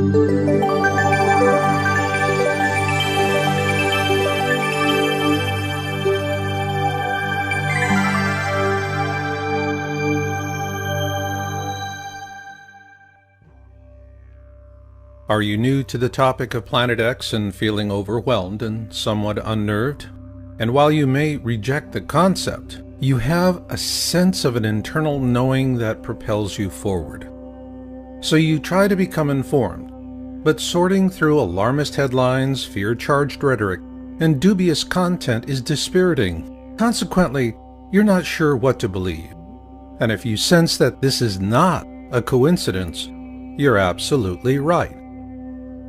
Are you new to the topic of Planet X and feeling overwhelmed and somewhat unnerved? And while you may reject the concept, you have a sense of an internal knowing that propels you forward. So you try to become informed, but sorting through alarmist headlines, fear-charged rhetoric, and dubious content is dispiriting. Consequently, you're not sure what to believe. And if you sense that this is not a coincidence, you're absolutely right.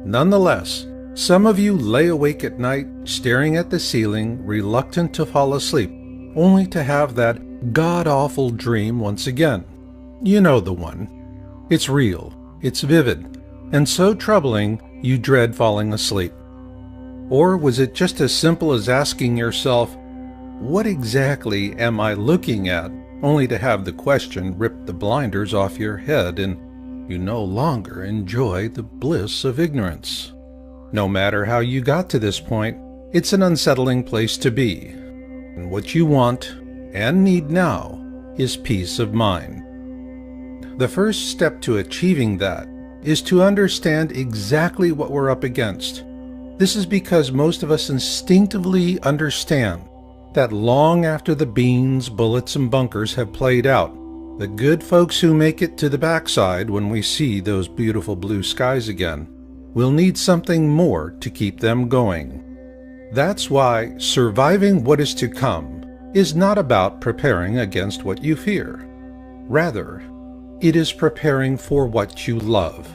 Nonetheless, some of you lay awake at night, staring at the ceiling, reluctant to fall asleep, only to have that god-awful dream once again. You know the one. It's real, it's vivid, and so troubling you dread falling asleep. Or was it just as simple as asking yourself, what exactly am I looking at, only to have the question rip the blinders off your head and you no longer enjoy the bliss of ignorance? No matter how you got to this point, it's an unsettling place to be. And what you want and need now is peace of mind. The first step to achieving that is to understand exactly what we're up against. This is because most of us instinctively understand that long after the beans, bullets, and bunkers have played out, the good folks who make it to the backside when we see those beautiful blue skies again will need something more to keep them going. That's why surviving what is to come is not about preparing against what you fear. Rather, it is preparing for what you love.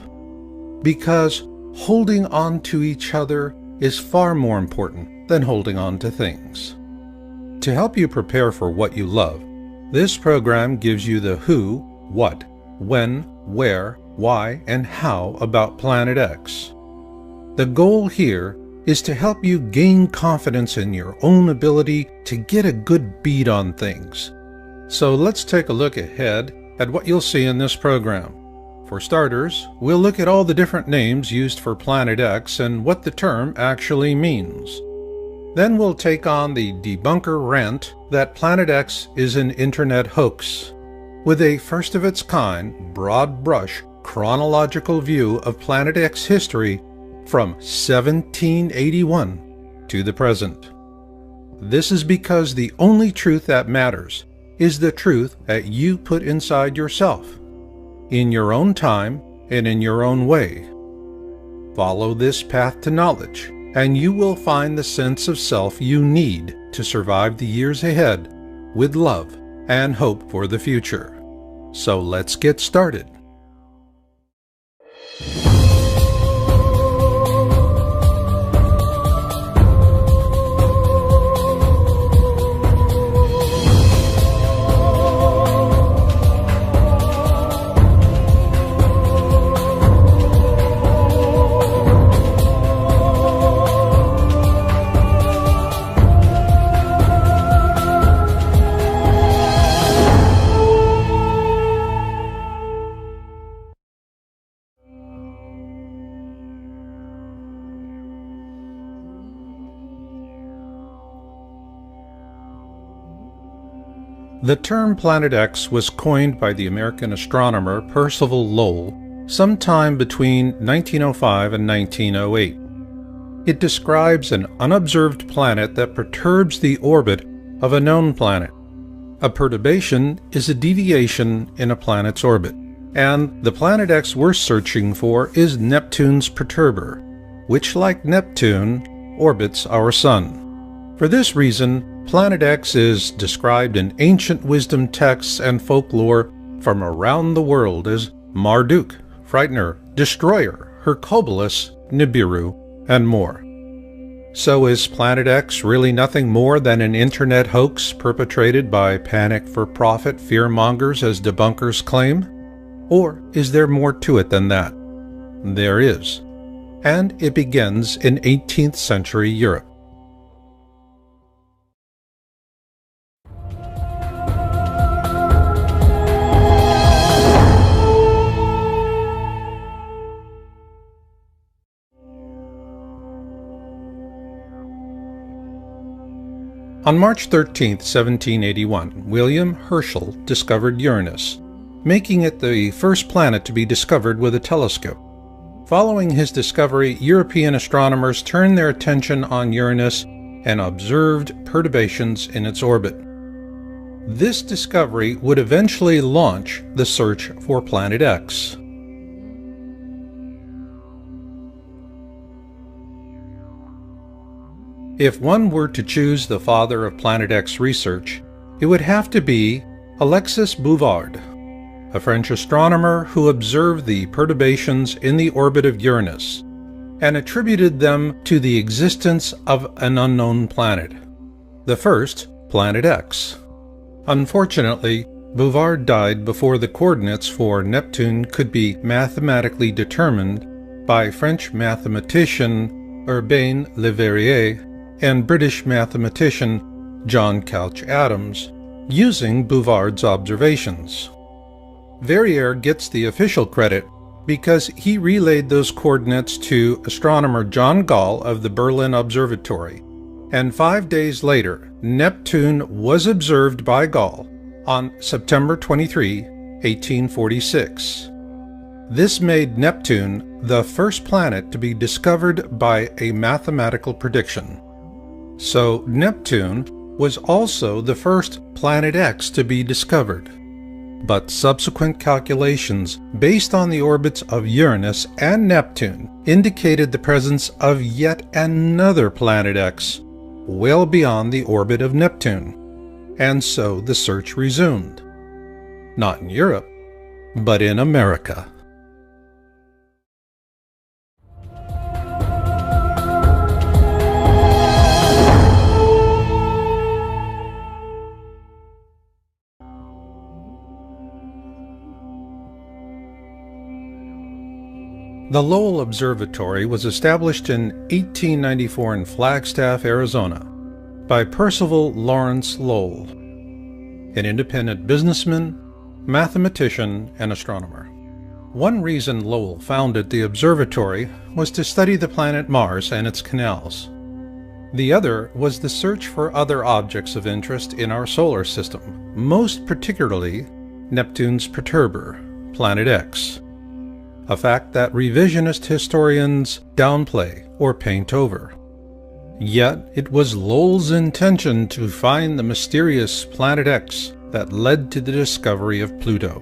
Because holding on to each other is far more important than holding on to things. To help you prepare for what you love, this program gives you the who, what, when, where, why, and how about Planet X. The goal here is to help you gain confidence in your own ability to get a good beat on things. So let's take a look ahead at what you'll see in this program. For starters, we'll look at all the different names used for Planet X and what the term actually means. Then we'll take on the debunker rant that Planet X is an internet hoax, with a first-of-its-kind, broad-brush, chronological view of Planet X history from 1781 to the present. This is because the only truth that matters is the truth that you put inside yourself, in your own time and in your own way. Follow this path to knowledge, and you will find the sense of self you need to survive the years ahead with love and hope for the future. So let's get started. The term Planet X was coined by the American astronomer Percival Lowell sometime between 1905 and 1908. It describes an unobserved planet that perturbs the orbit of a known planet. A perturbation is a deviation in a planet's orbit, and the Planet X we're searching for is Neptune's perturber, which, like Neptune, orbits our Sun. For this reason, Planet X is described in ancient wisdom texts and folklore from around the world as Marduk, Frightener, Destroyer, Hercules, Nibiru, and more. So is Planet X really nothing more than an internet hoax perpetrated by panic-for-profit fearmongers as debunkers claim? Or is there more to it than that? There is. And it begins in 18th century Europe. On March 13, 1781, William Herschel discovered Uranus, making it the first planet to be discovered with a telescope. Following his discovery, European astronomers turned their attention on Uranus and observed perturbations in its orbit. This discovery would eventually launch the search for Planet X. If one were to choose the father of Planet X research, it would have to be Alexis Bouvard, a French astronomer who observed the perturbations in the orbit of Uranus and attributed them to the existence of an unknown planet, the first Planet X. Unfortunately, Bouvard died before the coordinates for Neptune could be mathematically determined by French mathematician Urbain Le Verrier and British mathematician John Couch Adams, using Bouvard's observations. Verrier gets the official credit because he relayed those coordinates to astronomer John Gall of the Berlin Observatory, and 5 days later, Neptune was observed by Gall on September 23, 1846. This made Neptune the first planet to be discovered by a mathematical prediction. So Neptune was also the first Planet X to be discovered. But subsequent calculations based on the orbits of Uranus and Neptune indicated the presence of yet another Planet X well beyond the orbit of Neptune, and so the search resumed. Not in Europe, but in America. The Lowell Observatory was established in 1894 in Flagstaff, Arizona, by Percival Lawrence Lowell, an independent businessman, mathematician, and astronomer. One reason Lowell founded the observatory was to study the planet Mars and its canals. The other was the search for other objects of interest in our solar system, most particularly Neptune's perturber, Planet X. A fact that revisionist historians downplay or paint over. Yet it was Lowell's intention to find the mysterious Planet X that led to the discovery of Pluto.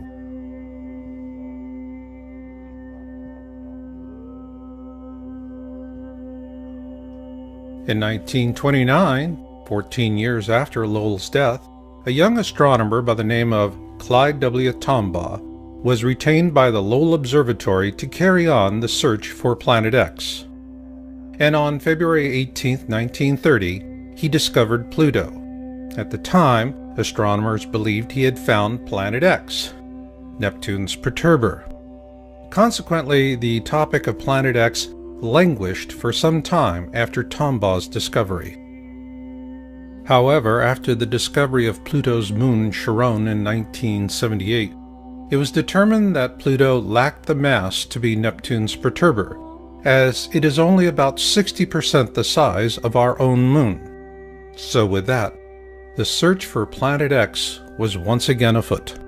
In 1929, 14 years after Lowell's death, a young astronomer by the name of Clyde W. Tombaugh was retained by the Lowell Observatory to carry on the search for Planet X. And on February 18, 1930, he discovered Pluto. At the time, astronomers believed he had found Planet X, Neptune's perturber. Consequently, the topic of Planet X languished for some time after Tombaugh's discovery. However, after the discovery of Pluto's moon Charon in 1978, it was determined that Pluto lacked the mass to be Neptune's perturber, as it is only about 60% the size of our own moon. So with that, the search for Planet X was once again afoot.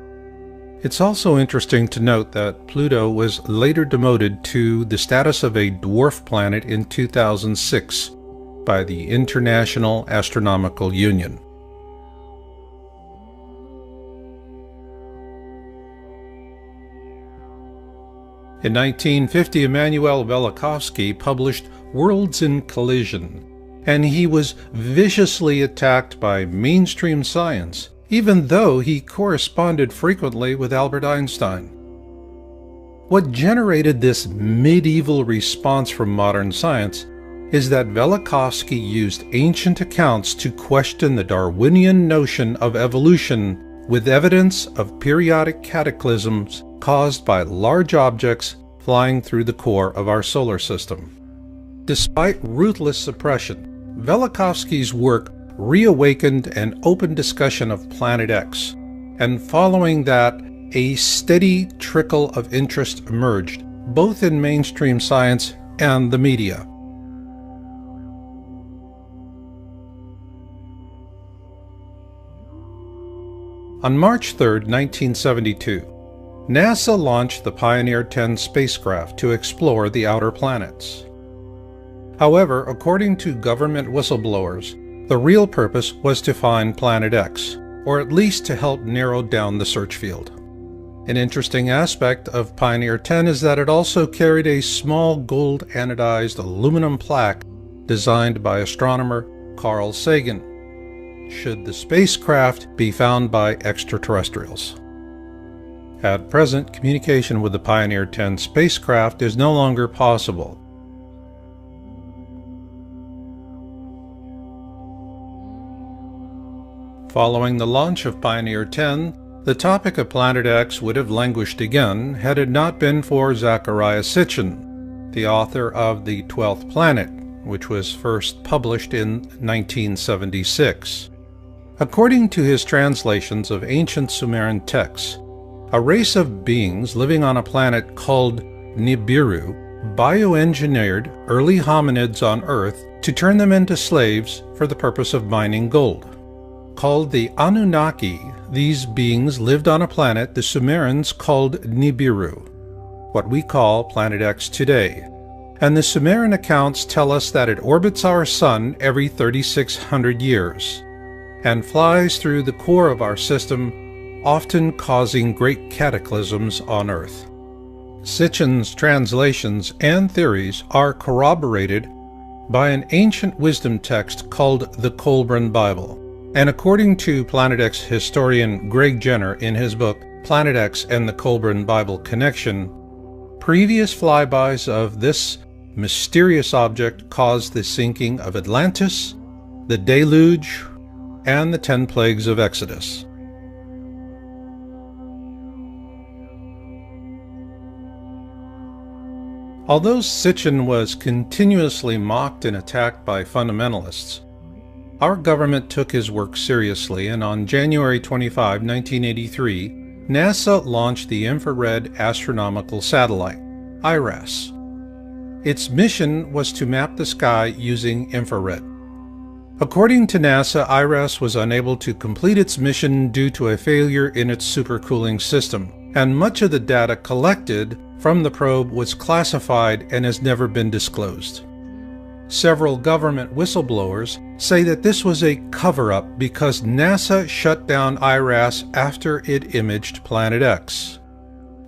It's also interesting to note that Pluto was later demoted to the status of a dwarf planet in 2006 by the International Astronomical Union. In 1950, Immanuel Velikovsky published Worlds in Collision, and he was viciously attacked by mainstream science, even though he corresponded frequently with Albert Einstein. What generated this medieval response from modern science is that Velikovsky used ancient accounts to question the Darwinian notion of evolution with evidence of periodic cataclysms caused by large objects flying through the core of our solar system. Despite ruthless suppression, Velikovsky's work reawakened an open discussion of Planet X, and following that, a steady trickle of interest emerged, both in mainstream science and the media. On March 3, 1972, NASA launched the Pioneer 10 spacecraft to explore the outer planets. However, according to government whistleblowers, the real purpose was to find Planet X, or at least to help narrow down the search field. An interesting aspect of Pioneer 10 is that it also carried a small gold anodized aluminum plaque designed by astronomer Carl Sagan, should the spacecraft be found by extraterrestrials. At present, communication with the Pioneer 10 spacecraft is no longer possible. Following the launch of Pioneer 10, the topic of Planet X would have languished again had it not been for Zecharia Sitchin, the author of The 12th Planet, which was first published in 1976. According to his translations of ancient Sumerian texts, a race of beings living on a planet called Nibiru bioengineered early hominids on Earth to turn them into slaves for the purpose of mining gold. Called the Anunnaki, these beings lived on a planet the Sumerians called Nibiru, what we call Planet X today, and the Sumerian accounts tell us that it orbits our Sun every 3,600 years, and flies through the core of our system, often causing great cataclysms on Earth. Sitchin's translations and theories are corroborated by an ancient wisdom text called the Kolbrin Bible, and according to Planet X historian Greg Jenner in his book Planet X and the Kolbrin Bible Connection, previous flybys of this mysterious object caused the sinking of Atlantis, the deluge, and the 10 plagues of Exodus. Although Sitchin was continuously mocked and attacked by fundamentalists, our government took his work seriously, and on January 25, 1983, NASA launched the Infrared Astronomical Satellite, IRAS. Its mission was to map the sky using infrared. According to NASA, IRAS was unable to complete its mission due to a failure in its supercooling system, and much of the data collected from the probe was classified and has never been disclosed. Several government whistleblowers say that this was a cover-up because NASA shut down IRAS after it imaged Planet X.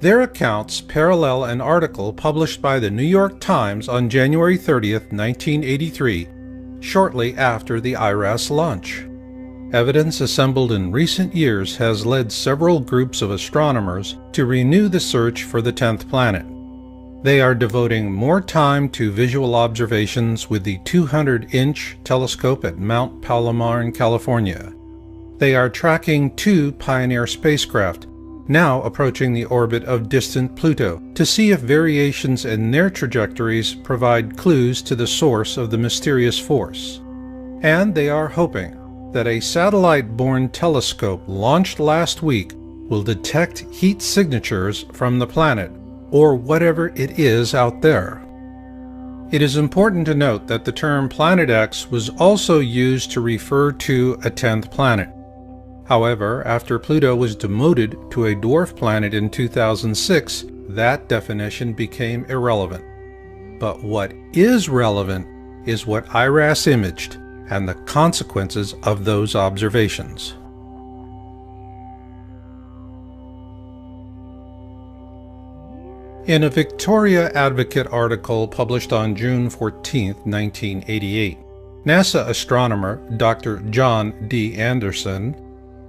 Their accounts parallel an article published by the New York Times on January 30, 1983, shortly after the IRAS launch. Evidence assembled in recent years has led several groups of astronomers to renew the search for the 10th planet. They are devoting more time to visual observations with the 200-inch telescope at Mount Palomar in California. They are tracking 2 Pioneer spacecraft, now approaching the orbit of distant Pluto, to see if variations in their trajectories provide clues to the source of the mysterious force. And they are hoping that a satellite-borne telescope launched last week will detect heat signatures from the planet, or whatever it is out there. It is important to note that the term Planet X was also used to refer to a 10th planet. However, after Pluto was demoted to a dwarf planet in 2006, that definition became irrelevant. But what is relevant is what IRAS imaged and the consequences of those observations. In a Victoria Advocate article published on June 14, 1988, NASA astronomer Dr. John D. Anderson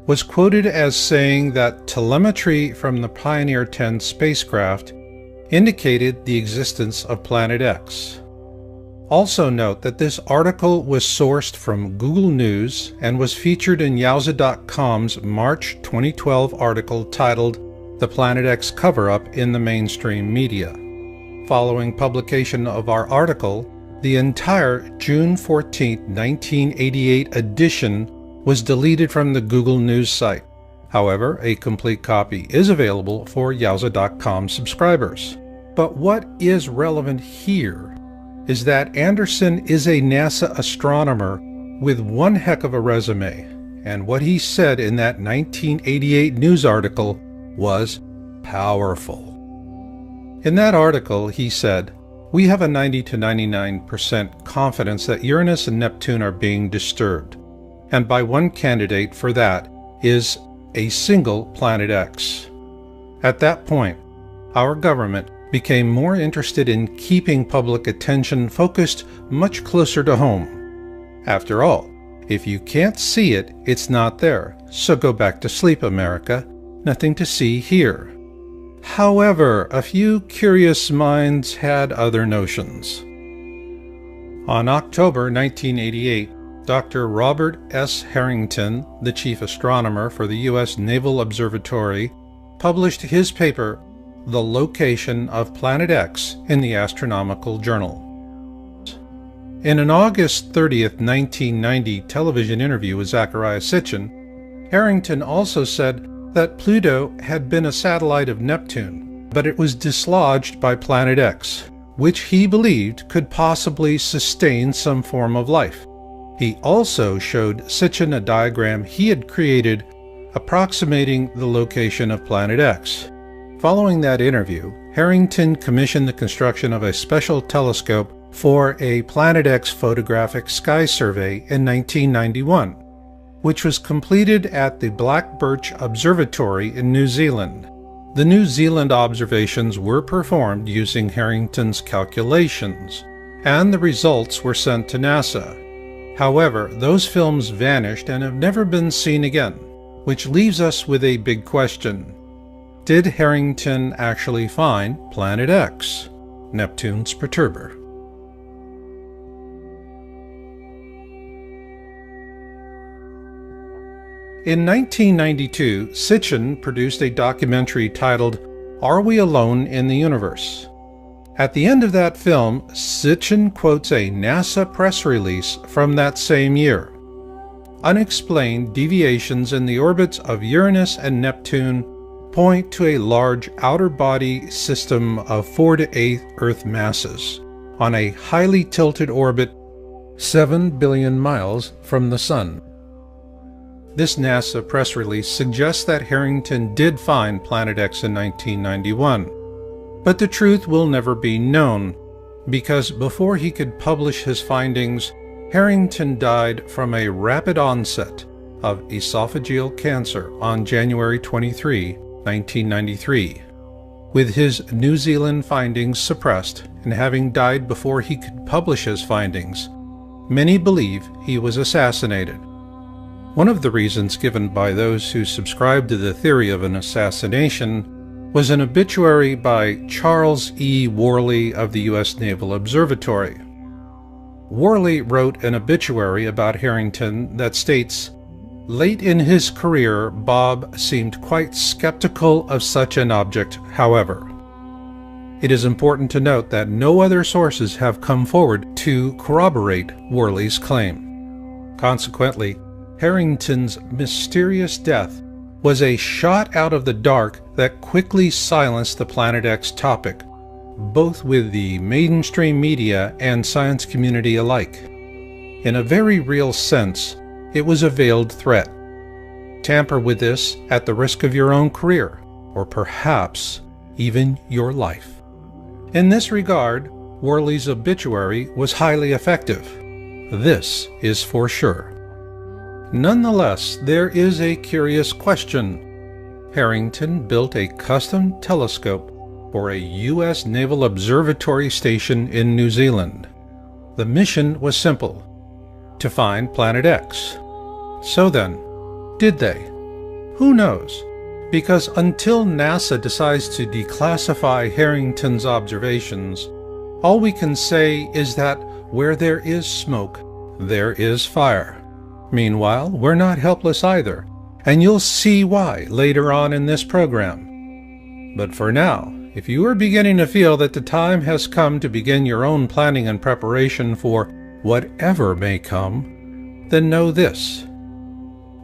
was quoted as saying that telemetry from the Pioneer 10 spacecraft indicated the existence of Planet X. Also note that this article was sourced from Google News and was featured in Yowza.com's March 2012 article titled "The Planet X Cover-Up in the Mainstream Media." Following publication of our article, the entire June 14, 1988 edition was deleted from the Google News site. However, a complete copy is available for Yowza.com subscribers. But what is relevant here is that Anderson is a NASA astronomer with one heck of a resume, and what he said in that 1988 news article was powerful. In that article, he said, "We have a 90 to 99% confidence that Uranus and Neptune are being disturbed, and by one candidate for that is a single planet X." At that point, our government became more interested in keeping public attention focused much closer to home. After all, if you can't see it, it's not there, so go back to sleep, America. Nothing to see here. However, a few curious minds had other notions. On October 1988, Dr. Robert S. Harrington, the chief astronomer for the U.S. Naval Observatory, published his paper, "The Location of Planet X," in the Astronomical Journal. In an August 30th, 1990 television interview with Zecharia Sitchin, Harrington also said that Pluto had been a satellite of Neptune, but it was dislodged by Planet X, which he believed could possibly sustain some form of life. He also showed Sitchin a diagram he had created approximating the location of Planet X. Following that interview, Harrington commissioned the construction of a special telescope for a Planet X photographic sky survey in 1991, which was completed at the Black Birch Observatory in New Zealand. The New Zealand observations were performed using Harrington's calculations, and the results were sent to NASA. However, those films vanished and have never been seen again, which leaves us with a big question. Did Harrington actually find Planet X, Neptune's perturber? In 1992, Sitchin produced a documentary titled "Are We Alone in the Universe?" At the end of that film, Sitchin quotes a NASA press release from that same year. Unexplained deviations in the orbits of Uranus and Neptune point to a large outer body system of 4 to 8 Earth masses on a highly tilted orbit 7 billion miles from the Sun. This NASA press release suggests that Harrington did find Planet X in 1991, but the truth will never be known, because before he could publish his findings, Harrington died from a rapid onset of esophageal cancer on January 23, 1993. With his New Zealand findings suppressed and having died before he could publish his findings, many believe he was assassinated. One of the reasons given by those who subscribe to the theory of an assassination was an obituary by Charles E. Worley of the U.S. Naval Observatory. Worley wrote an obituary about Harrington that states, "Late in his career, Bob seemed quite skeptical of such an object, however." It is important to note that no other sources have come forward to corroborate Worley's claim. Consequently, Harrington's mysterious death was a shot out of the dark that quickly silenced the Planet X topic, both with the mainstream media and science community alike. In a very real sense, it was a veiled threat. Tamper with this at the risk of your own career, or perhaps even your life. In this regard, Worley's obituary was highly effective. This is for sure. Nonetheless, there is a curious question. Harrington built a custom telescope for a U.S. Naval Observatory station in New Zealand. The mission was simple: to find Planet X. So then, did they? Who knows? Because until NASA decides to declassify Harrington's observations, all we can say is that where there is smoke, there is fire. Meanwhile, we're not helpless either, and you'll see why later on in this program. But for now, if you are beginning to feel that the time has come to begin your own planning and preparation for whatever may come, then know this.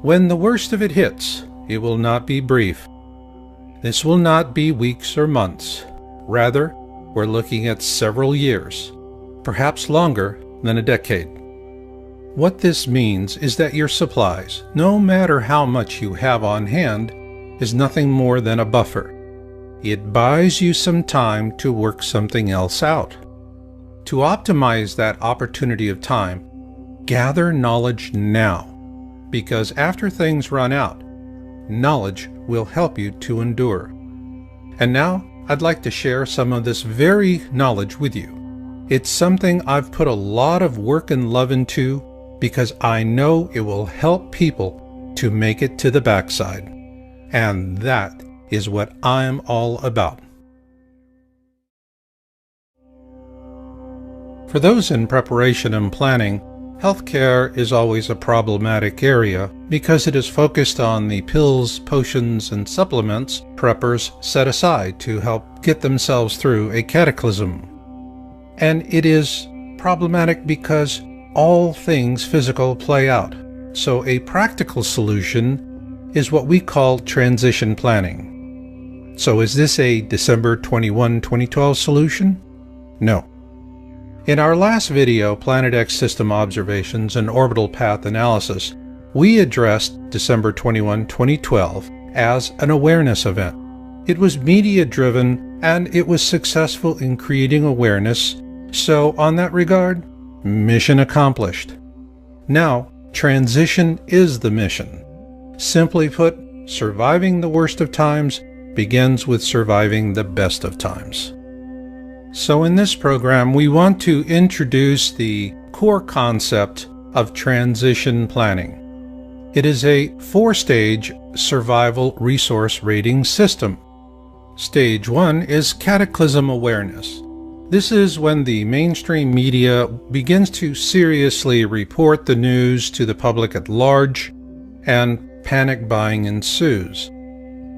When the worst of it hits, it will not be brief. This will not be weeks or months. Rather, we're looking at several years, perhaps longer than a decade. What this means is that your supplies, no matter how much you have on hand, is nothing more than a buffer. It buys you some time to work something else out. To optimize that opportunity of time, gather knowledge now, because after things run out, knowledge will help you to endure. And now, I'd like to share some of this very knowledge with you. It's something I've put a lot of work and love into because I know it will help people to make it to the backside. And that is what I'm all about. For those in preparation and planning, healthcare is always a problematic area because it is focused on the pills, potions, and supplements preppers set aside to help get themselves through a cataclysm. And it is problematic because all things physical play out. So a practical solution is what we call transition planning. So is this a December 21, 2012 solution? No. In our last video, Planet X System Observations and Orbital Path Analysis, we addressed December 21, 2012 as an awareness event. It was media-driven and it was successful in creating awareness, so on that regard, mission accomplished. Now, transition is the mission. Simply put, surviving the worst of times begins with surviving the best of times. So in this program, we want to introduce the core concept of transition planning. It is a 4-stage survival resource rating system. Stage 1 is cataclysm awareness. This is when the mainstream media begins to seriously report the news to the public at large, and panic buying ensues.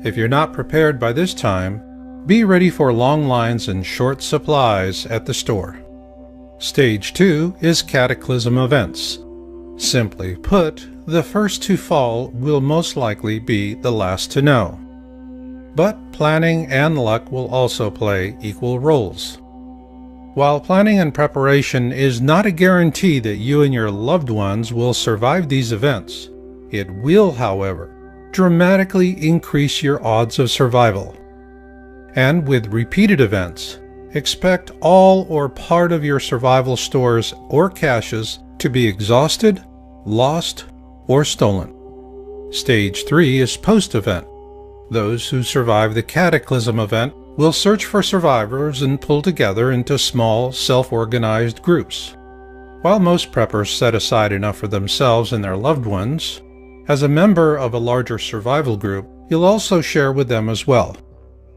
If you're not prepared by this time, be ready for long lines and short supplies at the store. Stage 2 is cataclysm events. Simply put, the first to fall will most likely be the last to know. But planning and luck will also play equal roles. While planning and preparation is not a guarantee that you and your loved ones will survive these events, it will, however, dramatically increase your odds of survival. And with repeated events, expect all or part of your survival stores or caches to be exhausted, lost, or stolen. Stage 3 is post-event. Those who survive the cataclysm event will search for survivors and pull together into small, self-organized groups. While most preppers set aside enough for themselves and their loved ones, as a member of a larger survival group, you'll also share with them as well.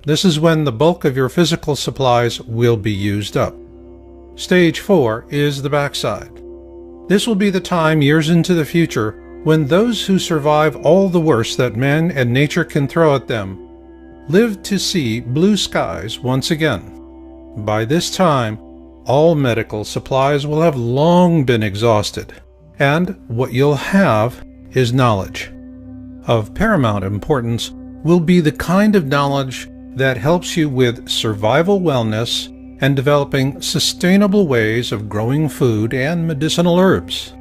This is when the bulk of your physical supplies will be used up. Stage 4 is the backside. This will be the time years into the future when those who survive all the worst that man and nature can throw at them live to see blue skies once again. By this time, all medical supplies will have long been exhausted, and what you'll have is knowledge. Of paramount importance will be the kind of knowledge that helps you with survival wellness and developing sustainable ways of growing food and medicinal herbs.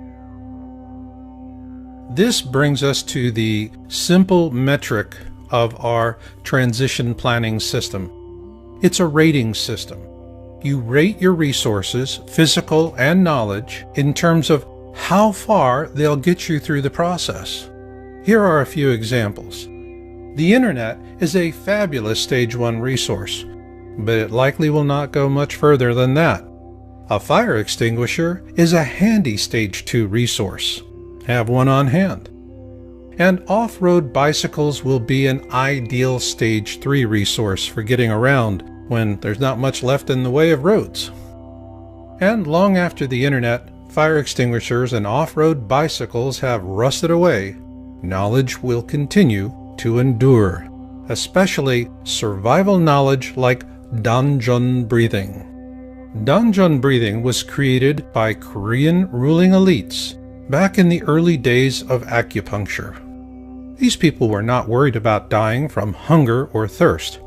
This brings us to the simple metric of our transition planning system. It's a rating system. You rate your resources, physical and knowledge, in terms of how far they'll get you through the process. Here are a few examples. The internet is a fabulous stage 1 resource, but it likely will not go much further than that. A fire extinguisher is a handy stage 2 resource. Have one on hand. And off-road bicycles will be an ideal stage 3 resource for getting around when there's not much left in the way of roads. And long after the internet, fire extinguishers and off-road bicycles have rusted away, knowledge will continue to endure, especially survival knowledge like dungeon breathing. Dungeon breathing was created by Korean ruling elites back in the early days of acupuncture. These people were not worried about dying from hunger or thirst.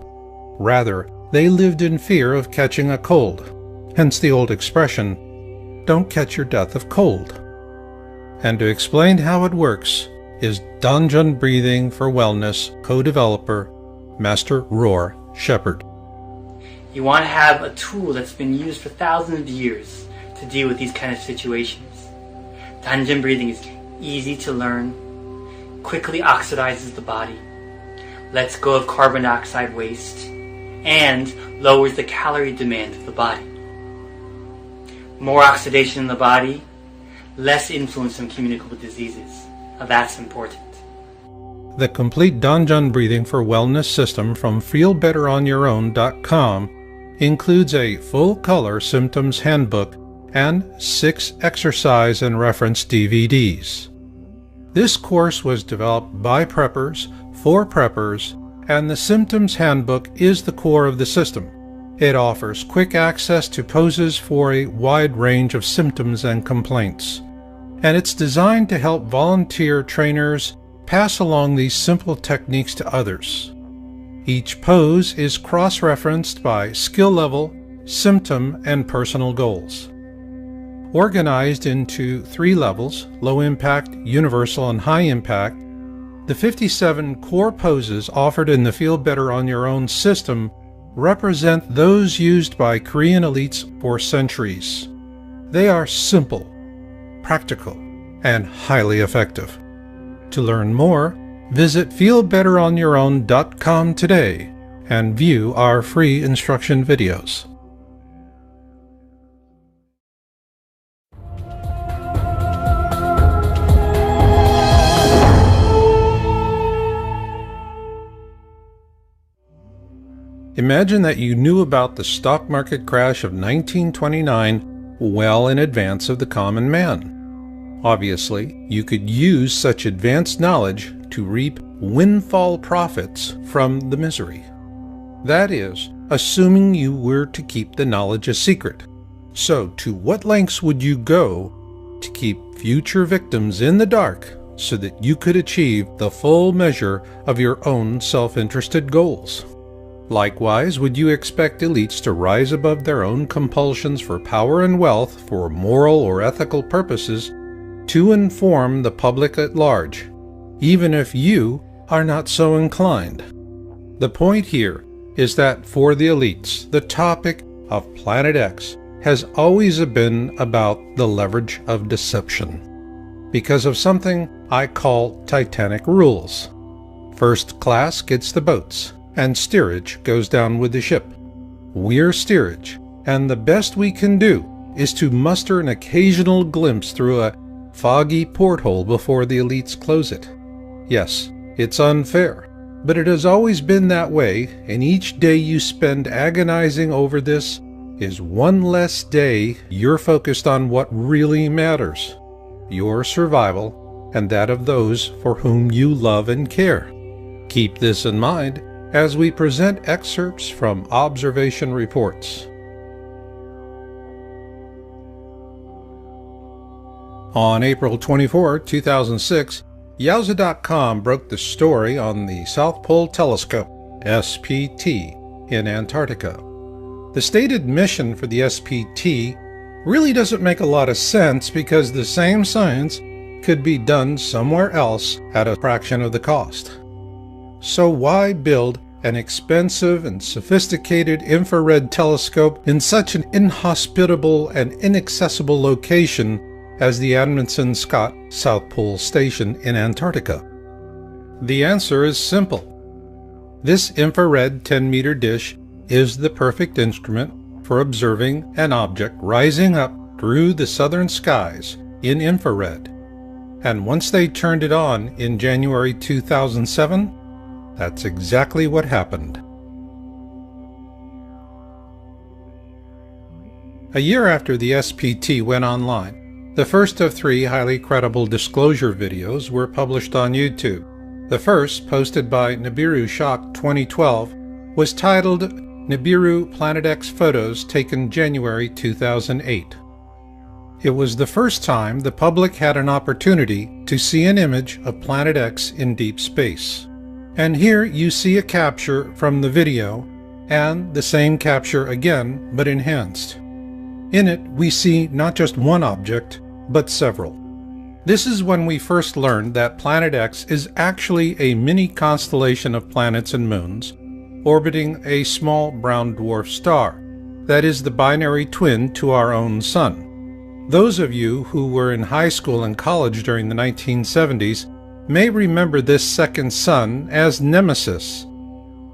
Rather, they lived in fear of catching a cold, hence the old expression, "Don't catch your death of cold." And to explain how it works is Dungeon Breathing for Wellness co-developer, Master Roar Shepherd. You want to have a tool that's been used for thousands of years to deal with these kind of situations. Dungeon breathing is easy to learn, quickly oxidizes the body, lets go of carbon dioxide waste, and lowers the calorie demand of the body. More oxidation in the body, less influence on communicable diseases. Now that's important. The complete Dungeon Breathing for Wellness system from feelbetteronyourown.com includes a full-color symptoms handbook and 6 exercise and reference DVDs. This course was developed by preppers, for preppers, and the symptoms handbook is the core of the system. It offers quick access to poses for a wide range of symptoms and complaints, and it's designed to help volunteer trainers pass along these simple techniques to others. Each pose is cross-referenced by skill level, symptom, and personal goals. Organized into 3 levels, low impact, universal, and high impact, the 57 core poses offered in the Feel Better on Your Own system represent those used by Korean elites for centuries. They are simple, practical, and highly effective. To learn more, visit feelbetteronyourown.com today and view our free instruction videos. Imagine that you knew about the stock market crash of 1929 well in advance of the common man. Obviously, you could use such advanced knowledge to reap windfall profits from the misery. That is, assuming you were to keep the knowledge a secret. So, to what lengths would you go to keep future victims in the dark so that you could achieve the full measure of your own self-interested goals? Likewise, would you expect elites to rise above their own compulsions for power and wealth for moral or ethical purposes to inform the public at large, even if you are not so inclined? The point here is that for the elites, the topic of Planet X has always been about the leverage of deception, because of something I call Titanic rules. First class gets the boats, and steerage goes down with the ship. We're steerage, and the best we can do is to muster an occasional glimpse through a foggy porthole before the elites close it. Yes, it's unfair, but it has always been that way, and each day you spend agonizing over this is one less day you're focused on what really matters: your survival and that of those for whom you love and care. Keep this in mind as we present excerpts from observation reports. On April 24, 2006, Yowza.com broke the story on the South Pole Telescope, SPT, in Antarctica. The stated mission for the SPT really doesn't make a lot of sense because the same science could be done somewhere else at a fraction of the cost. So why build an expensive and sophisticated infrared telescope in such an inhospitable and inaccessible location as the Amundsen Scott South Pole Station in Antarctica? The answer is simple. This infrared 10-meter dish is the perfect instrument for observing an object rising up through the southern skies in infrared. And once they turned it on in January 2007, that's exactly what happened. A year after the SPT went online, the first of 3 highly credible disclosure videos were published on YouTube. The first, posted by Nibiru Shock 2012, was titled Nibiru Planet X Photos Taken January 2008. It was the first time the public had an opportunity to see an image of Planet X in deep space. And here you see a capture from the video, and the same capture again, but enhanced. In it, we see not just one object, but several. This is when we first learned that Planet X is actually a mini constellation of planets and moons orbiting a small brown dwarf star that is the binary twin to our own Sun. Those of you who were in high school and college during the 1970s may remember this second sun as Nemesis,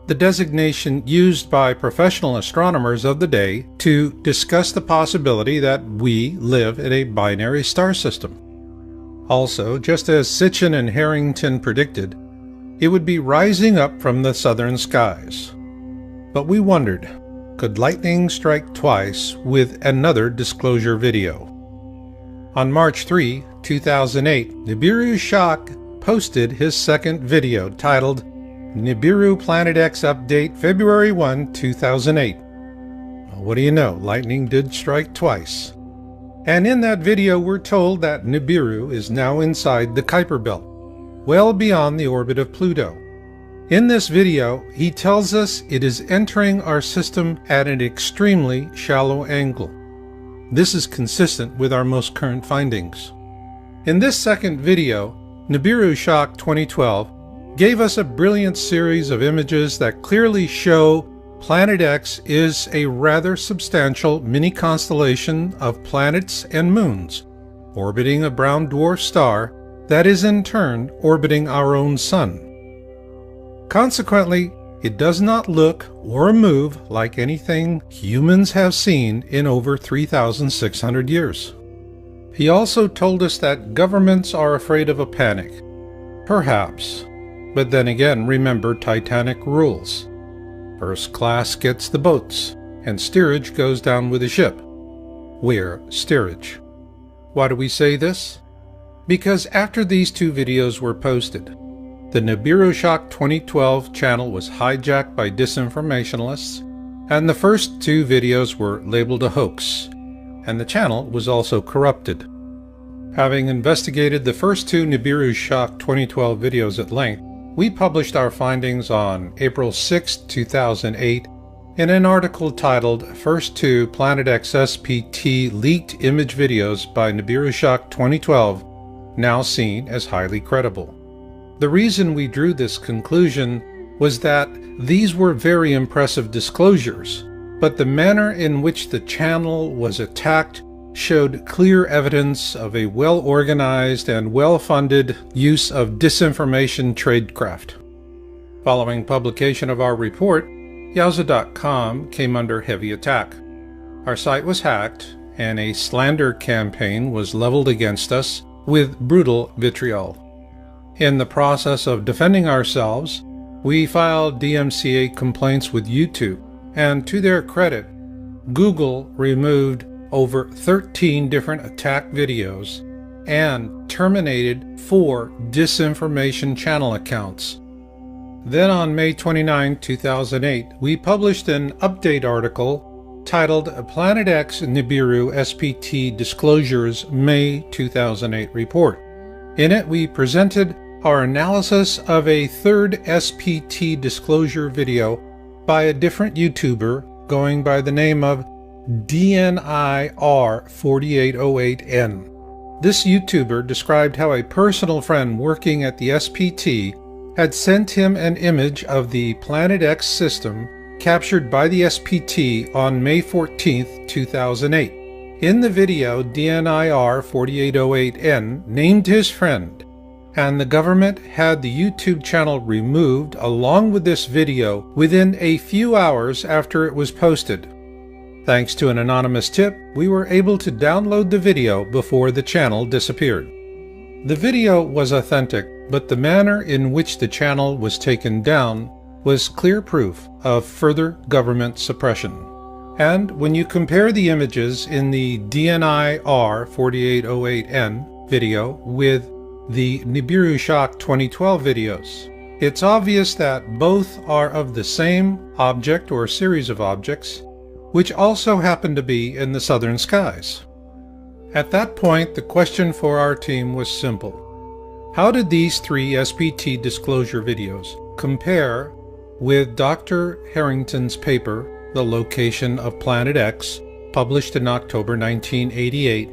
the designation used by professional astronomers of the day to discuss the possibility that we live in a binary star system. Also, just as Sitchin and Harrington predicted, it would be rising up from the southern skies. But we wondered, could lightning strike twice with another disclosure video? On March 3, 2008, Nibiru Shock posted his second video titled Nibiru Planet X Update February 1, 2008. Well, what do you know, lightning did strike twice. And in that video we're told that Nibiru is now inside the Kuiper Belt, well beyond the orbit of Pluto. In this video, he tells us it is entering our system at an extremely shallow angle. This is consistent with our most current findings. In this second video, Nibiru Shock 2012 gave us a brilliant series of images that clearly show Planet X is a rather substantial mini-constellation of planets and moons orbiting a brown dwarf star that is in turn orbiting our own Sun. Consequently, it does not look or move like anything humans have seen in over 3,600 years. He also told us that governments are afraid of a panic. Perhaps. But then again, remember Titanic rules. First class gets the boats, and steerage goes down with the ship. We're steerage. Why do we say this? Because after these two videos were posted, the Nibiru Shock 2012 channel was hijacked by disinformationalists, and the first two videos were labeled a hoax, and the channel was also corrupted. Having investigated the first two Nibiru Shock 2012 videos at length, we published our findings on April 6, 2008 in an article titled First Two Planet X SPT Leaked Image Videos by Nibiru Shock 2012, now seen as highly credible. The reason we drew this conclusion was that these were very impressive disclosures, but the manner in which the channel was attacked showed clear evidence of a well-organized and well-funded use of disinformation tradecraft. Following publication of our report, Yowza.com came under heavy attack. Our site was hacked, and a slander campaign was leveled against us with brutal vitriol. In the process of defending ourselves, we filed DMCA complaints with YouTube, and to their credit, Google removed over 13 different attack videos and terminated 4 disinformation channel accounts. Then on May 29, 2008, we published an update article titled Planet X Nibiru SPT Disclosures May 2008 Report. In it, we presented our analysis of a third SPT disclosure video by a different YouTuber going by the name of DNIR4808N. This YouTuber described how a personal friend working at the SPT had sent him an image of the Planet X system captured by the SPT on May 14, 2008. In the video, DNIR4808N named his friend, and the government had the YouTube channel removed along with this video within a few hours after it was posted. Thanks to an anonymous tip, we were able to download the video before the channel disappeared. The video was authentic, but the manner in which the channel was taken down was clear proof of further government suppression. And when you compare the images in the DNIR4808N video with the Nibiru Shock 2012 videos, it's obvious that both are of the same object or series of objects, which also happen to be in the southern skies. At that point, the question for our team was simple. How did these 3 SPT disclosure videos compare with Dr. Harrington's paper, The Location of Planet X, published in October 1988,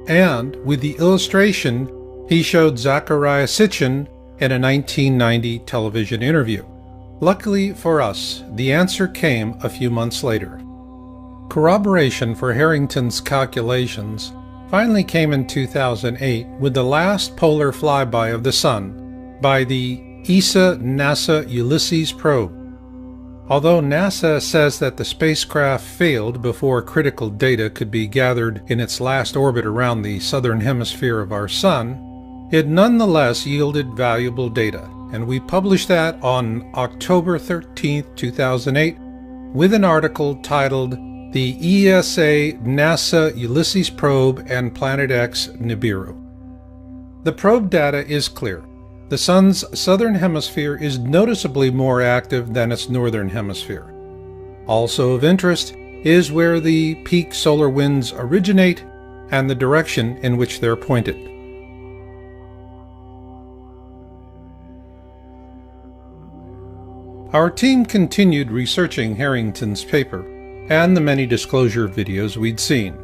and with the illustration he showed Zecharia Sitchin in a 1990 television interview. Luckily for us, the answer came a few months later. Corroboration for Harrington's calculations finally came in 2008 with the last polar flyby of the Sun by the ESA-NASA Ulysses probe. Although NASA says that the spacecraft failed before critical data could be gathered in its last orbit around the southern hemisphere of our Sun, it nonetheless yielded valuable data, and we published that on October 13, 2008, with an article titled The ESA-NASA Ulysses Probe and Planet X Nibiru. The probe data is clear. The Sun's southern hemisphere is noticeably more active than its northern hemisphere. Also of interest is where the peak solar winds originate and the direction in which they're pointed. Our team continued researching Harrington's paper and the many disclosure videos we'd seen.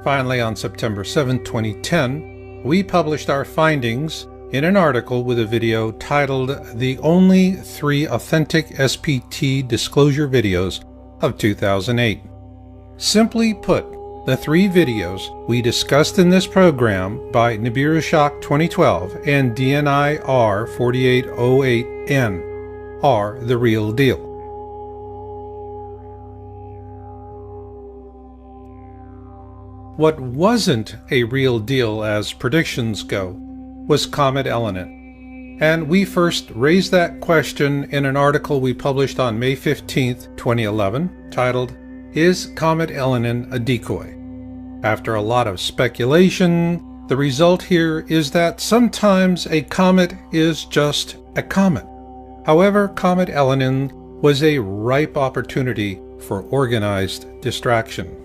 Finally, on September 7, 2010, we published our findings in an article with a video titled The Only 3 Authentic SPT Disclosure Videos of 2008. Simply put, the 3 videos we discussed in this program by Nibiru Shock 2012 and DNI R4808N are the real deal. What wasn't a real deal as predictions go was Comet Elenin, and we first raised that question in an article we published on May 15, 2011, titled, Is Comet Elenin a Decoy? After a lot of speculation, the result here is that sometimes a comet is just a comet. However, Comet Elenin was a ripe opportunity for organized distraction.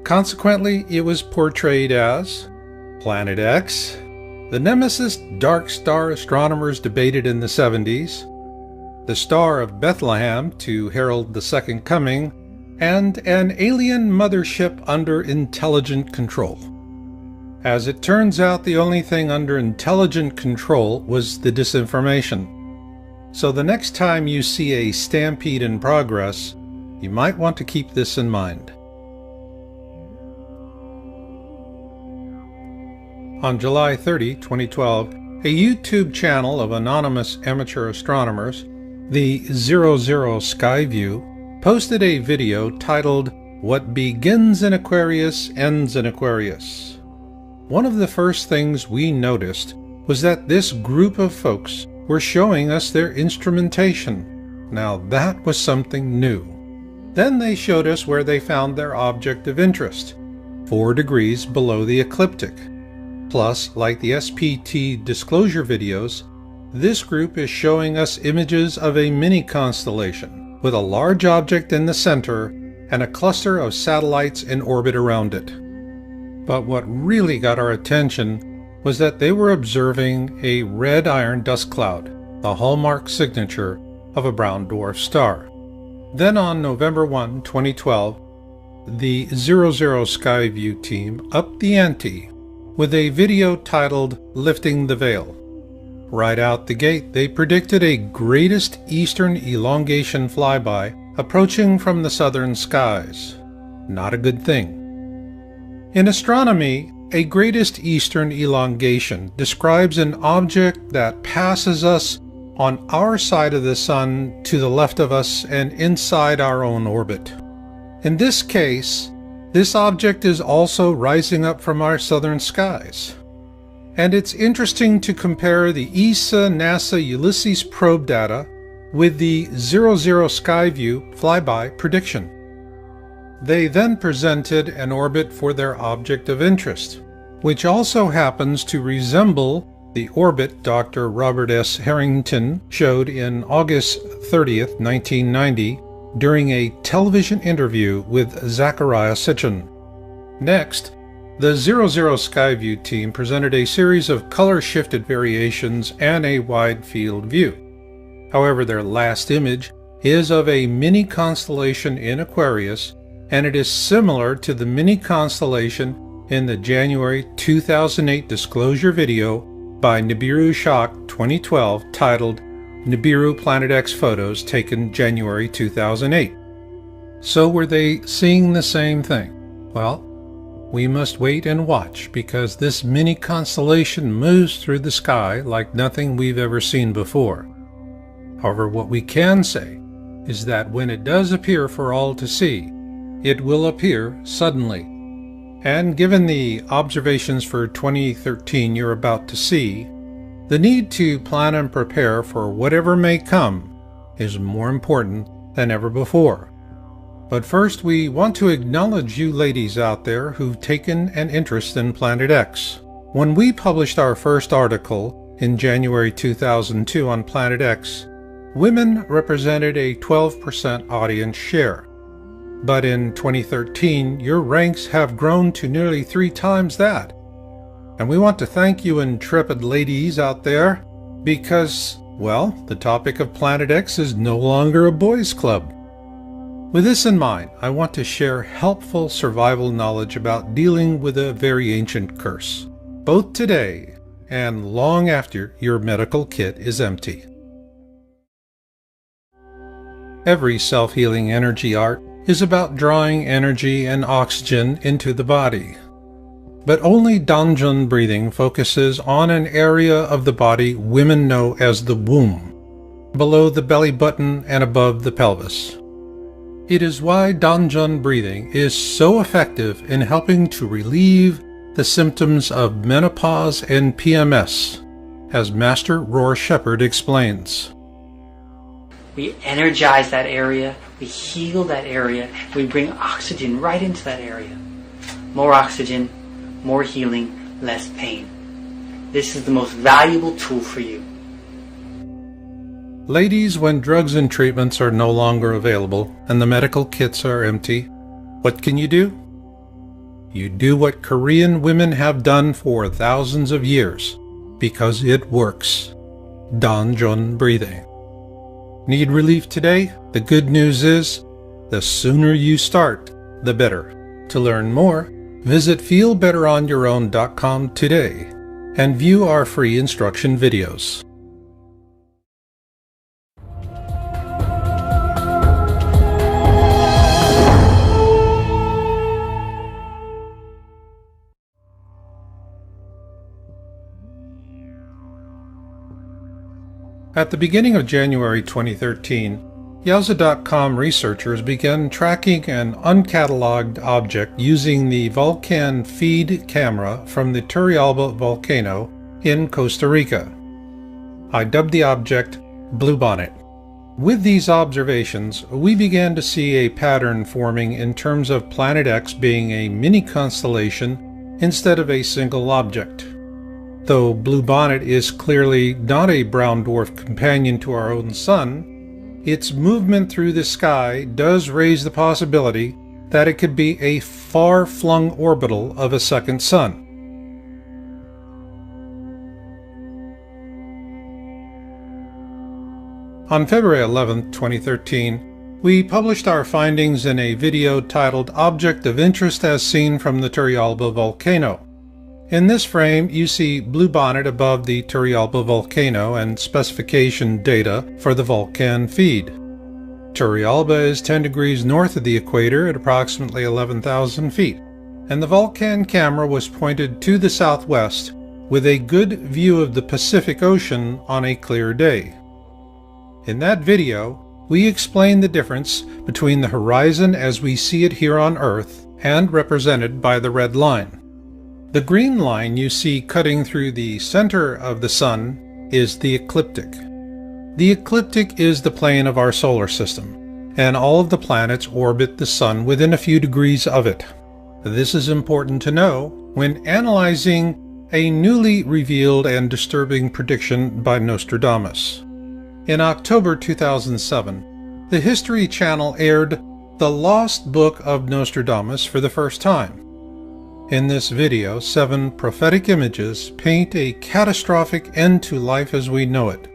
Consequently, it was portrayed as Planet X, the nemesis dark star astronomers debated in the 70s, the Star of Bethlehem to herald the Second Coming, and an alien mothership under intelligent control. As it turns out, the only thing under intelligent control was the disinformation. So the next time you see a stampede in progress, you might want to keep this in mind. On July 30, 2012, a YouTube channel of anonymous amateur astronomers, the 00 Skyview, posted a video titled What Begins in Aquarius Ends in Aquarius. One of the first things we noticed was that this group of folks were showing us their instrumentation. Now that was something new. Then they showed us where they found their object of interest, 4 degrees below the ecliptic. Plus, like the SPT disclosure videos, this group is showing us images of a mini constellation with a large object in the center and a cluster of satellites in orbit around it. But what really got our attention was that they were observing a red iron dust cloud, the hallmark signature of a brown dwarf star. Then on November 1, 2012, the 00 Skyview team upped the ante with a video titled Lifting the Veil. Right out the gate, they predicted a greatest eastern elongation flyby approaching from the southern skies. Not a good thing. In astronomy, a greatest eastern elongation describes an object that passes us on our side of the Sun to the left of us and inside our own orbit. In this case, this object is also rising up from our southern skies. And it's interesting to compare the ESA-NASA Ulysses probe data with the 00 Skyview flyby prediction. They then presented an orbit for their object of interest, which also happens to resemble the orbit Dr. Robert S. Harrington showed in August 30th, 1990, during a television interview with Zecharia Sitchin. Next, the 00 Skyview team presented a series of color-shifted variations and a wide field view. However, their last image is of a mini constellation in Aquarius, and it is similar to the mini constellation in the January 2008 disclosure video by Nibiru Shock 2012 titled Nibiru Planet X Photos taken January 2008. So were they seeing the same thing? Well, we must wait and watch, because this mini constellation moves through the sky like nothing we've ever seen before. However, what we can say is that when it does appear for all to see, it will appear suddenly. And given the observations for 2013 you're about to see, the need to plan and prepare for whatever may come is more important than ever before. But first, we want to acknowledge you ladies out there who've taken an interest in Planet X. When we published our first article in January 2002 on Planet X, women represented a 12% audience share. But in 2013, your ranks have grown to nearly 3 times that. And we want to thank you intrepid ladies out there because, well, the topic of Planet X is no longer a boys' club. With this in mind, I want to share helpful survival knowledge about dealing with a very ancient curse, both today and long after your medical kit is empty. Every self-healing energy art is about drawing energy and oxygen into the body. But only Danjun breathing focuses on an area of the body women know as the womb, below the belly button and above the pelvis. It is why Danjun breathing is so effective in helping to relieve the symptoms of menopause and PMS, as Master Roar Shepherd explains. We energize that area, we heal that area, we bring oxygen right into that area. More oxygen, more healing, less pain. This is the most valuable tool for you. Ladies, when drugs and treatments are no longer available and the medical kits are empty, what can you do? You do what Korean women have done for thousands of years, because it works. Danjun breathing. Need relief today? The good news is, the sooner you start, the better. To learn more, visit feelbetteronyourown.com today and view our free instruction videos. At the beginning of January 2013, Yowza.com researchers began tracking an uncatalogued object using the Volcan feed camera from the Turrialba volcano in Costa Rica. I dubbed the object Bluebonnet. With these observations, we began to see a pattern forming in terms of Planet X being a mini-constellation instead of a single object. Though Bluebonnet is clearly not a brown dwarf companion to our own Sun, its movement through the sky does raise the possibility that it could be a far-flung orbital of a second sun. On February 11, 2013, we published our findings in a video titled Object of Interest as Seen from the Turrialba Volcano. In this frame, you see Bluebonnet above the Turrialba volcano and specification data for the Volcan feed. Turrialba is 10 degrees north of the equator at approximately 11,000 feet, and the Volcan camera was pointed to the southwest with a good view of the Pacific Ocean on a clear day. In that video, we explain the difference between the horizon as we see it here on Earth and represented by the red line. The green line you see cutting through the center of the Sun is the ecliptic. The ecliptic is the plane of our solar system, and all of the planets orbit the Sun within a few degrees of it. This is important to know when analyzing a newly revealed and disturbing prediction by Nostradamus. In October 2007, the History Channel aired The Lost Book of Nostradamus for the first time. In this video, 7 prophetic images paint a catastrophic end to life as we know it.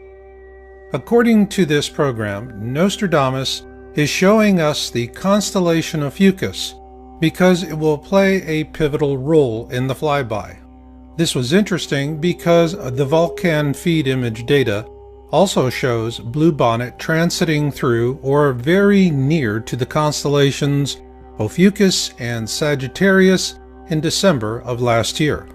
According to this program, Nostradamus is showing us the constellation of Fucus because it will play a pivotal role in the flyby. This was interesting because the Vulcan feed image data also shows Bluebonnet transiting through or very near to the constellations Ophiuchus and Sagittarius in December of last year.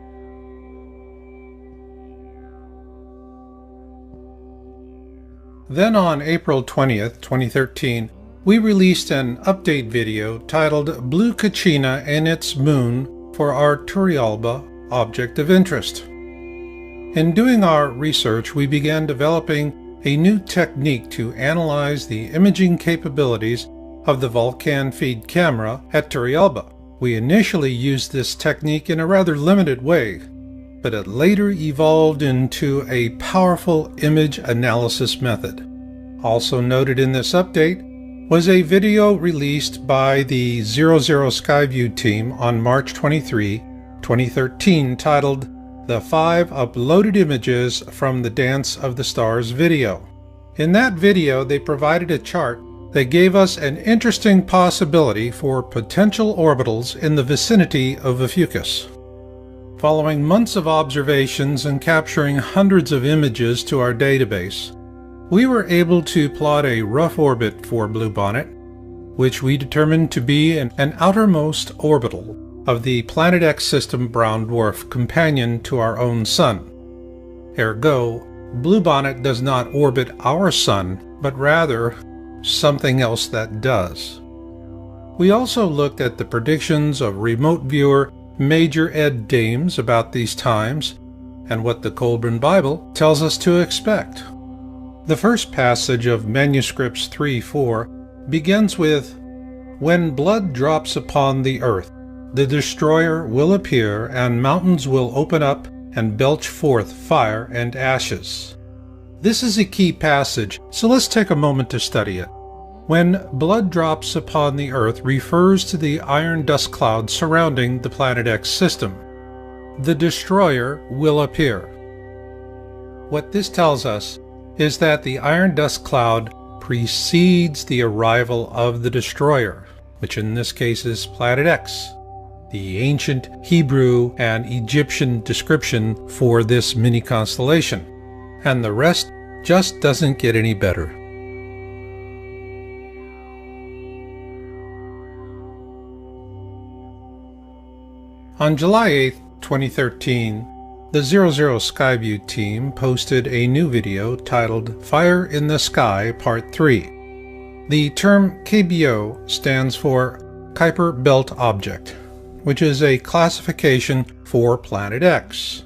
Then on April 20th, 2013, we released an update video titled Blue Kachina and its Moon for our Turrialba object of interest. In doing our research, we began developing a new technique to analyze the imaging capabilities of the Vulcan feed camera at Turrialba. We initially used this technique in a rather limited way, but it later evolved into a powerful image analysis method. Also noted in this update was a video released by the 00 Skyview team on March 23, 2013 titled The 5 Uploaded Images from the Dance of the Stars video. In that video, they provided a chart that gave us an interesting possibility for potential orbitals in the vicinity of Ophiuchus. Following months of observations and capturing hundreds of images to our database, we were able to plot a rough orbit for Bluebonnet, which we determined to be an outermost orbital of the Planet X system brown dwarf companion to our own Sun. Ergo, Bluebonnet does not orbit our Sun, but rather something else that does. We also looked at the predictions of remote viewer Major Ed Dames about these times and what the Colburn Bible tells us to expect. The first passage of manuscripts 3-4 begins with, "When blood drops upon the earth, the destroyer will appear, and mountains will open up and belch forth fire and ashes." This is a key passage, so let's take a moment to study it. When blood drops upon the earth refers to the iron dust cloud surrounding the Planet X system. The destroyer will appear. What this tells us is that the iron dust cloud precedes the arrival of the destroyer, which in this case is Planet X, the ancient Hebrew and Egyptian description for this mini constellation. And the rest just doesn't get any better. On July 8, 2013, the 00 Skyview team posted a new video titled Fire in the Sky Part 3. The term KBO stands for Kuiper Belt Object, which is a classification for Planet X.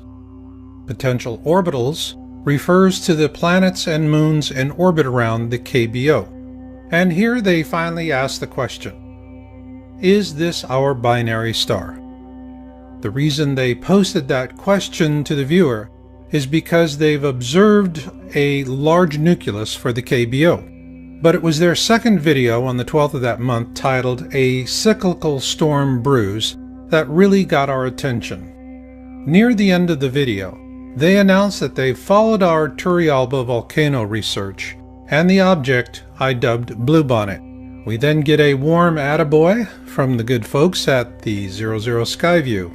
Potential orbitals refers to the planets and moons in orbit around the KBO. And here they finally ask the question, is this our binary star? The reason they posted that question to the viewer is because they've observed a large nucleus for the KBO. But it was their second video on the 12th of that month titled A Cyclical Storm Brews that really got our attention. Near the end of the video, they announced that they followed our Turrialba volcano research and the object I dubbed Bluebonnet. We then get a warm attaboy from the good folks at the 00 Skyview.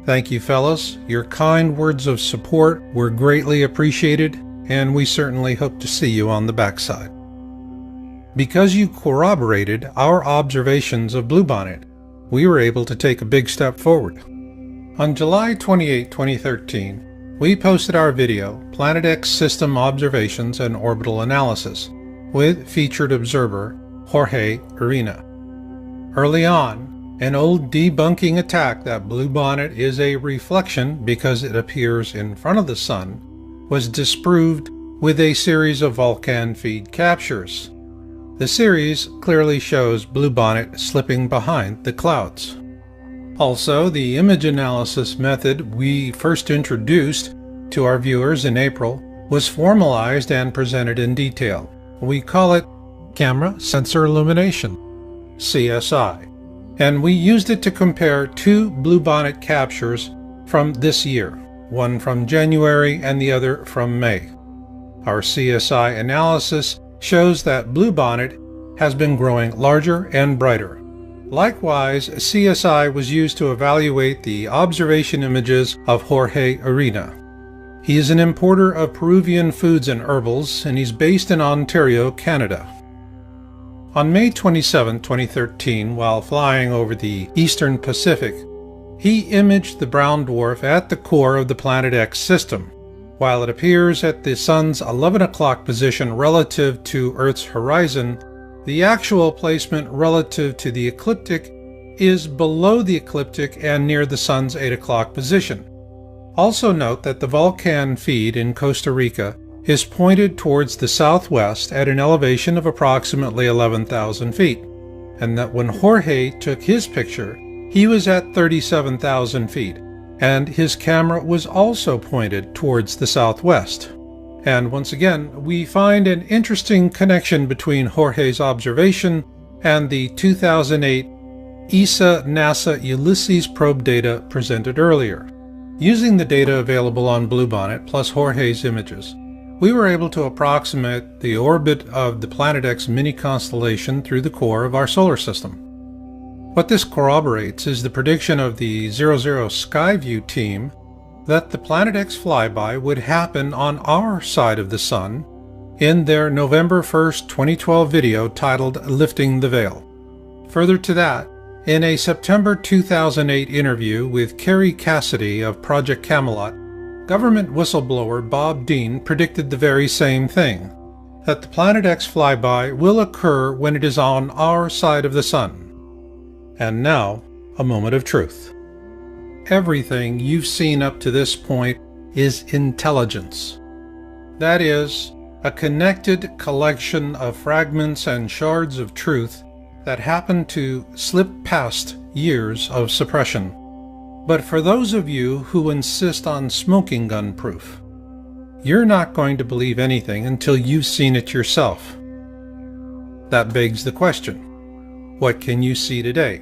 Thank you, fellas. Your kind words of support were greatly appreciated, and we certainly hope to see you on the backside. Because you corroborated our observations of Bluebonnet, we were able to take a big step forward. On July 28, 2013, we posted our video, Planet X System Observations and Orbital Analysis, with featured observer Jorge Arena. Early on, an old debunking attack that Bluebonnet is a reflection because it appears in front of the Sun was disproved with a series of Vulcan feed captures. The series clearly shows Bluebonnet slipping behind the clouds. Also, the image analysis method we first introduced to our viewers in April was formalized and presented in detail. We call it Camera Sensor Illumination, CSI. And we used it to compare two Bluebonnet captures from this year, one from January and the other from May. Our CSI analysis shows that Bluebonnet has been growing larger and brighter. Likewise, CSI was used to evaluate the observation images of Jorge Arena. He is an importer of Peruvian foods and herbals, and he's based in Ontario, Canada. On May 27, 2013, while flying over the eastern Pacific, he imaged the brown dwarf at the core of the Planet X system. While it appears at the Sun's 11 o'clock position relative to Earth's horizon, the actual placement relative to the ecliptic is below the ecliptic and near the Sun's 8 o'clock position. Also note that the volcano feed in Costa Rica is pointed towards the southwest at an elevation of approximately 11,000 feet, and that when Jorge took his picture, he was at 37,000 feet, and his camera was also pointed towards the southwest. And once again, we find an interesting connection between Jorge's observation and the 2008 ESA-NASA Ulysses probe data presented earlier. Using the data available on Bluebonnet plus Jorge's images, we were able to approximate the orbit of the Planet X mini-constellation through the core of our solar system. What this corroborates is the prediction of the 00 Skyview team that the Planet X flyby would happen on our side of the Sun in their November 1st, 2012 video titled Lifting the Veil. Further to that, in a September 2008 interview with Carrie Cassidy of Project Camelot, government whistleblower Bob Dean predicted the very same thing, that the Planet X flyby will occur when it is on our side of the Sun. And now, a moment of truth. Everything you've seen up to this point is intelligence. That is, a connected collection of fragments and shards of truth that happen to slip past years of suppression. But for those of you who insist on smoking gun proof, you're not going to believe anything until you've seen it yourself. That begs the question, what can you see today?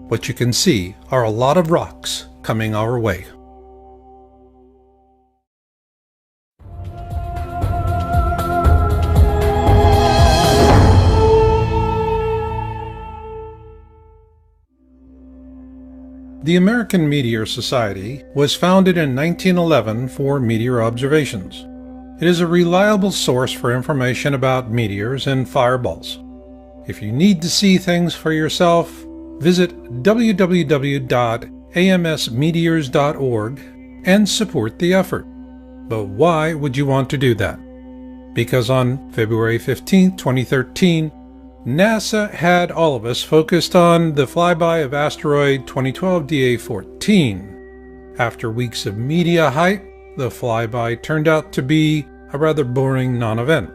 What you can see are a lot of rocks coming our way. The American Meteor Society was founded in 1911 for meteor observations. It is a reliable source for information about meteors and fireballs. If you need to see things for yourself, visit www.amsmeteors.org and support the effort. But why would you want to do that? Because on February 15, 2013, NASA had all of us focused on the flyby of asteroid 2012 DA14. After weeks of media hype, the flyby turned out to be a rather boring non-event.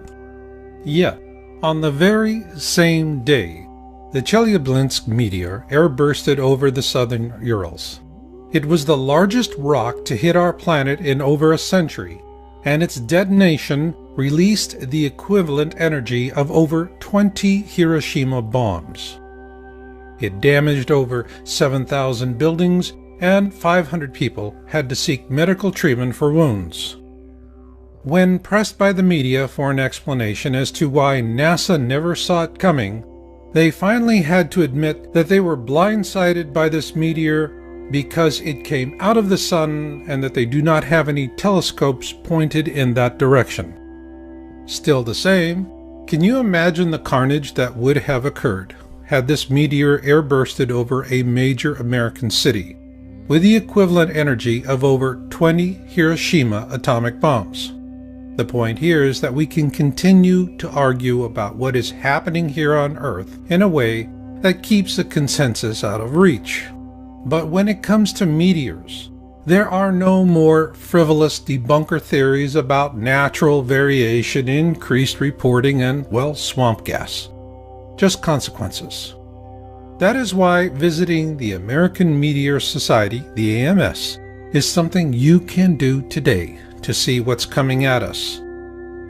Yet, on the very same day, the Chelyabinsk meteor airbursted over the southern Urals. It was the largest rock to hit our planet in over a century, and its detonation released the equivalent energy of over 20 Hiroshima bombs. It damaged over 7,000 buildings, and 500 people had to seek medical treatment for wounds. When pressed by the media for an explanation as to why NASA never saw it coming, they finally had to admit that they were blindsided by this meteor because it came out of the sun and that they do not have any telescopes pointed in that direction. Still the same, can you imagine the carnage that would have occurred had this meteor airbursted over a major American city with the equivalent energy of over 20 Hiroshima atomic bombs? The point here is that we can continue to argue about what is happening here on Earth in a way that keeps the consensus out of reach. But when it comes to meteors, there are no more frivolous debunker theories about natural variation, increased reporting, and, well, swamp gas. Just consequences. That is why visiting the American Meteor Society, the AMS, is something you can do today to see what's coming at us.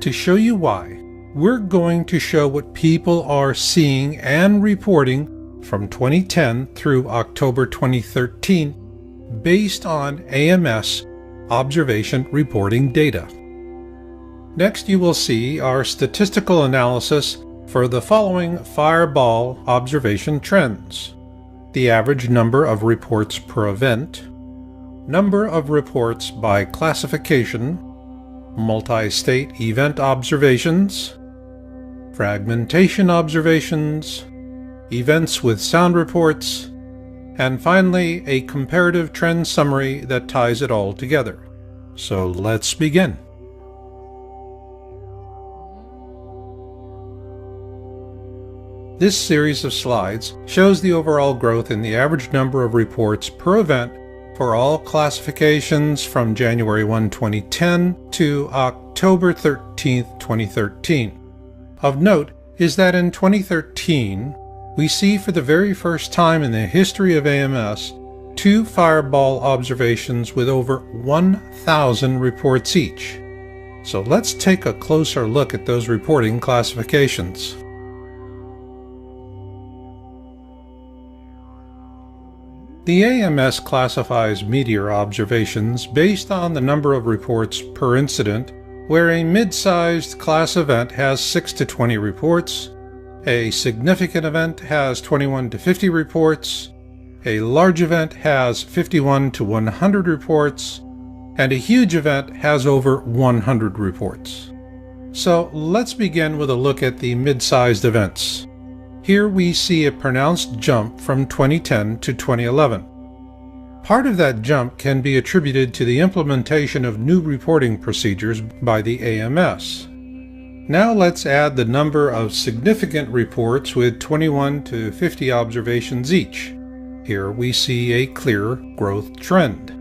To show you why, we're going to show what people are seeing and reporting from 2010 through October 2013 based on AMS observation reporting data. Next, you will see our statistical analysis for the following fireball observation trends: the average number of reports per event, number of reports by classification, multi-state event observations, fragmentation observations, events with sound reports, and finally a comparative trend summary that ties it all together. So let's begin. This series of slides shows the overall growth in the average number of reports per event for all classifications from January 1, 2010 to October 13, 2013. Of note is that in 2013, we see for the very first time in the history of AMS 2 fireball observations with over 1,000 reports each. So let's take a closer look at those reporting classifications. The AMS classifies meteor observations based on the number of reports per incident, where a mid-sized class event has 6 to 20 reports, a significant event has 21 to 50 reports, a large event has 51 to 100 reports, and a huge event has over 100 reports. So let's begin with a look at the mid-sized events. Here we see a pronounced jump from 2010 to 2011. Part of that jump can be attributed to the implementation of new reporting procedures by the AMS. Now let's add the number of significant reports with 21 to 50 observations each. Here we see a clear growth trend.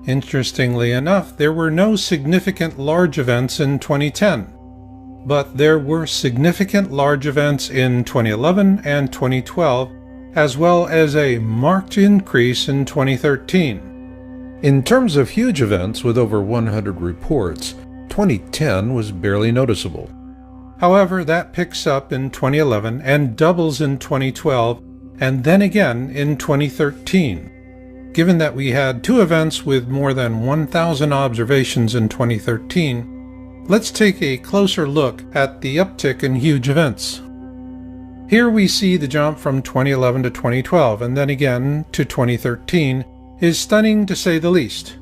Interestingly enough, there were no significant large events in 2010. But there were significant large events in 2011 and 2012, as well as a marked increase in 2013. In terms of huge events with over 100 reports, 2010 was barely noticeable. However, that picks up in 2011 and doubles in 2012, and then again in 2013. Given that we had 2 events with more than 1,000 observations in 2013, let's take a closer look at the uptick in huge events. Here we see the jump from 2011 to 2012 and then again to 2013 is stunning to say the least.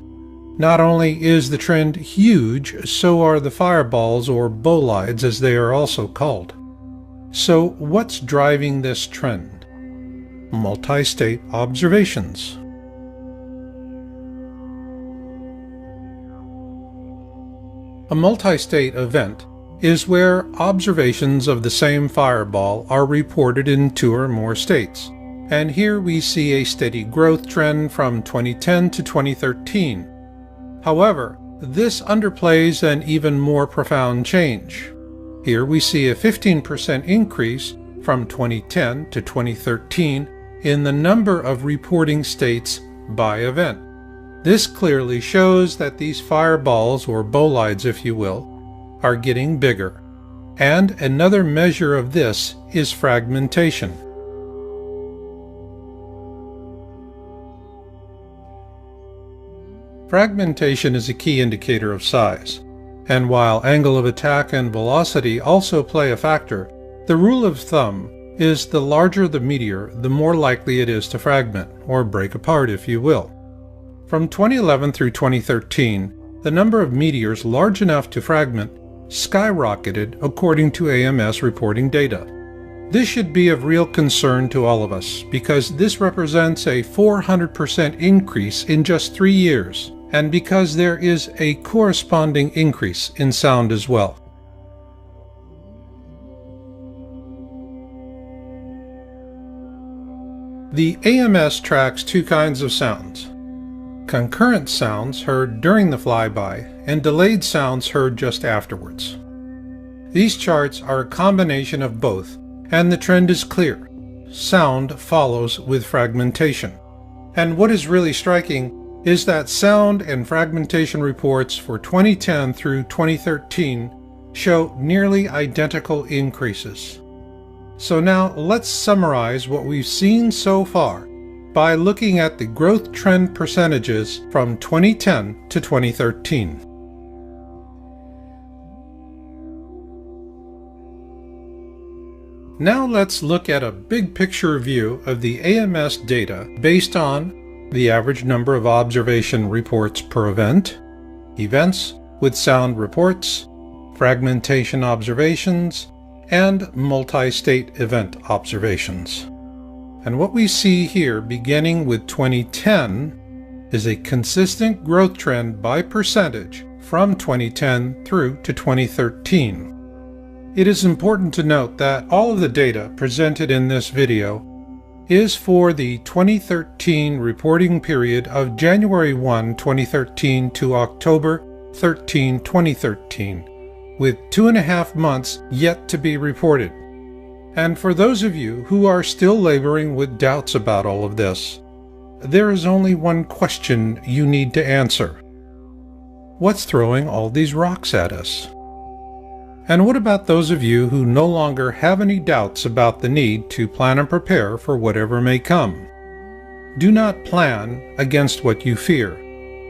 Not only is the trend huge, so are the fireballs or bolides as they are also called. So what's driving this trend? Multi-state observations. A multi-state event is where observations of the same fireball are reported in 2 or more states, and here we see a steady growth trend from 2010 to 2013. However, this underplays an even more profound change. Here we see a 15% increase from 2010 to 2013 in the number of reporting states by event. This clearly shows that these fireballs, or bolides if you will, are getting bigger. And another measure of this is fragmentation. Fragmentation is a key indicator of size, and while angle of attack and velocity also play a factor, the rule of thumb is the larger the meteor, the more likely it is to fragment, or break apart if you will. From 2011 through 2013, the number of meteors large enough to fragment skyrocketed according to AMS reporting data. This should be of real concern to all of us because this represents a 400% increase in just 3 years, and because there is a corresponding increase in sound as well. The AMS tracks 2 kinds of sounds: concurrent sounds heard during the flyby and delayed sounds heard just afterwards. These charts are a combination of both, and the trend is clear. Sound follows with fragmentation. And what is really striking is that sound and fragmentation reports for 2010 through 2013 show nearly identical increases. So now let's summarize what we've seen so far by looking at the growth trend percentages from 2010 to 2013. Now let's look at a big picture view of the AMS data based on the average number of observation reports per event, events with sound reports, fragmentation observations, and multi-state event observations. And what we see here, beginning with 2010, is a consistent growth trend by percentage from 2010 through to 2013. It is important to note that all of the data presented in this video is for the 2013 reporting period of January 1, 2013 to October 13, 2013, with 2.5 months yet to be reported. And for those of you who are still laboring with doubts about all of this, there is only one question you need to answer. What's throwing all these rocks at us? And what about those of you who no longer have any doubts about the need to plan and prepare for whatever may come? Do not plan against what you fear,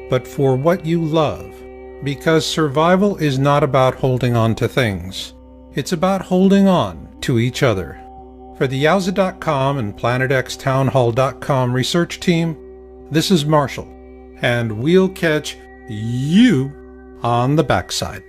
but for what you love, because survival is not about holding on to things. It's about holding on to each other. For the Yowza.com and PlanetXTownHall.com research team, this is Marshall, and we'll catch you on the backside.